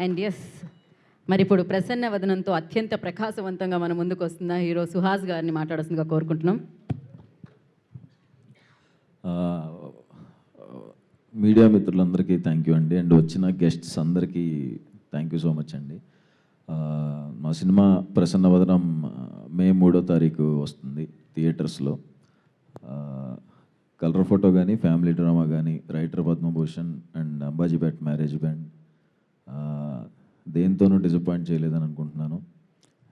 And yes మరి ఇప్పుడు ప్రసన్న వదనంతో అత్యంత ప్రకాశవంతంగా మన ముందుకు వస్తున్న హీరో సుహాస్ గారిని మాట్లాడాల్సిందిగా కోరుకుంటున్నాం. మీడియా మిత్రులందరికీ థ్యాంక్ యూ అండి, అండ్ వచ్చిన గెస్ట్స్ అందరికీ థ్యాంక్ యూ సో మచ్ అండి. మా సినిమా ప్రసన్న వదనం మే 3వ తారీఖు వస్తుంది థియేటర్స్లో. కలర్ ఫోటో కానీ, ఫ్యామిలీ డ్రామా కానీ, writer Padmabhushan and Ambajipet marriage band దేంతోనూ డిసప్పాయింట్ చేయలేదని అనుకుంటున్నాను.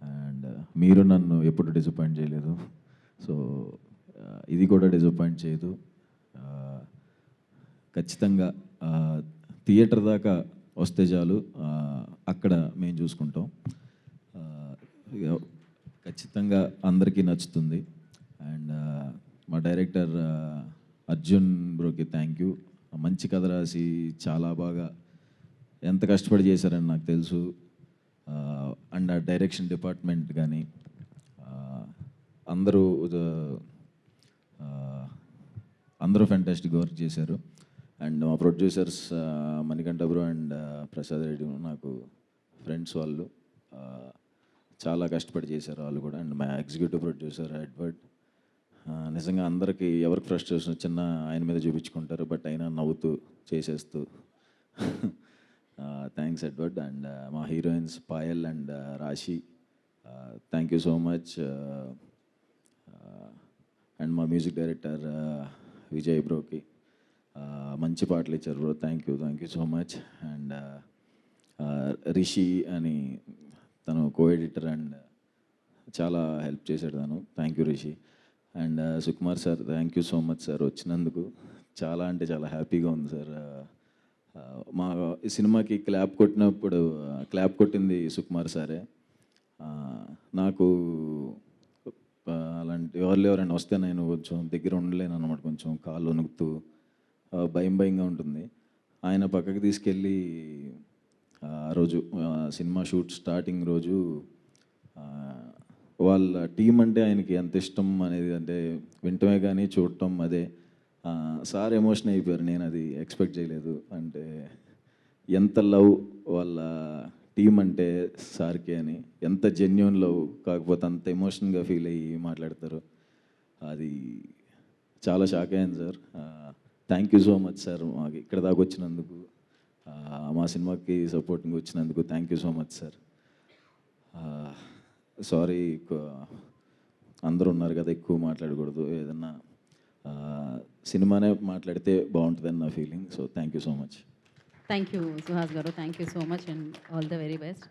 అండ్ మీరు నన్ను ఎప్పుడు డిసప్పాయింట్ చేయలేదు, సో ఇది కూడా డిసప్పాయింట్ చేయదు. ఖచ్చితంగా థియేటర్ దాకా వస్తే చాలు, అక్కడ మేము చూసుకుంటాం. ఖచ్చితంగా అందరికీ నచ్చుతుంది. అండ్ మా డైరెక్టర్ అర్జున్ బ్రోకి థ్యాంక్ యూ. మంచి కథ రాసి చాలా బాగా ఎంత కష్టపడి చేశారని నాకు తెలుసు. అండ్ ఆ డైరెక్షన్ డిపార్ట్మెంట్ కానీ అందరూ ఫ్యాంటాస్టిక్ వర్క్ చేశారు. అండ్ మా producers Manikanta bro and Prasad Reddy నాకు ఫ్రెండ్స్, వాళ్ళు చాలా కష్టపడి చేశారు వాళ్ళు కూడా. అండ్ మా ఎగ్జిక్యూటివ్ ప్రొడ్యూసర్ ఎడ్వర్డ్, నిజంగా అందరికీ ఎవరికి ఫ్రస్ట్రేషన్ వచ్చినా ఆయన మీద చూపించుకుంటారు, బట్ అయినా నవ్వుతూ చేసేస్తూ థ్యాంక్స్ ఎడ్వర్డ్. అండ్ మా హీరోయిన్స్ పాయల్ అండ్ రాశి, thank you so much. And మా మ్యూజిక్ డైరెక్టర్ విజయ్ బ్రోకి మంచి పాటలు ఇచ్చారు bro, thank you so much. And Rishi అని తను కో ఎడిటర్ అండ్ చాలా హెల్ప్ చేశాడు తను, thank you Rishi. And Sukumar sir, thank you so much sir వచ్చినందుకు. చాలా అంటే చాలా హ్యాపీగా ఉంది సార్. మా సినిమాకి క్లాప్ కొట్టింది సుకుమార్ సారే. నాకు అలాంటి ఎవరైనా వస్తే నేను కొంచెం దగ్గర ఉండలేను అన్నమాట, కొంచెం కాళ్ళు వణుకుతూ భయంగా ఉంటుంది. ఆయన పక్కకి తీసుకెళ్ళి ఆ రోజు సినిమా షూట్ స్టార్టింగ్ రోజు వాళ్ళ టీం అంటే ఆయనకి ఎంత ఇష్టం అనేది, అంటే వింటమే కానీ చూడటం అదే. సార్ ఎమోషన్ అయిపోయారు, నేను అది ఎక్స్పెక్ట్ చేయలేదు. అంటే ఎంత లవ్ వాళ్ళ టీం అంటే సార్కి అని, ఎంత జెన్యూన్ లవ్, కాకపోతే అంత ఎమోషన్గా ఫీల్ అయ్యి మాట్లాడతారు. అది చాలా షాక్ అయ్యాను sir. Thank you so much sir, మాకు ఇక్కడ దాకా వచ్చినందుకు, మా సినిమాకి సపోర్టింగ్ వచ్చినందుకు thank you so much sir. Sorry, అందరూ ఉన్నారు కదా, ఎక్కువ మాట్లాడకూడదు, ఏదన్నా సినిమానే మాట్లాడితే బాగుంటుందని నా ఫీలింగ్. So thank you so much. Thank you Suhas గారు, thank you so much and all the very best.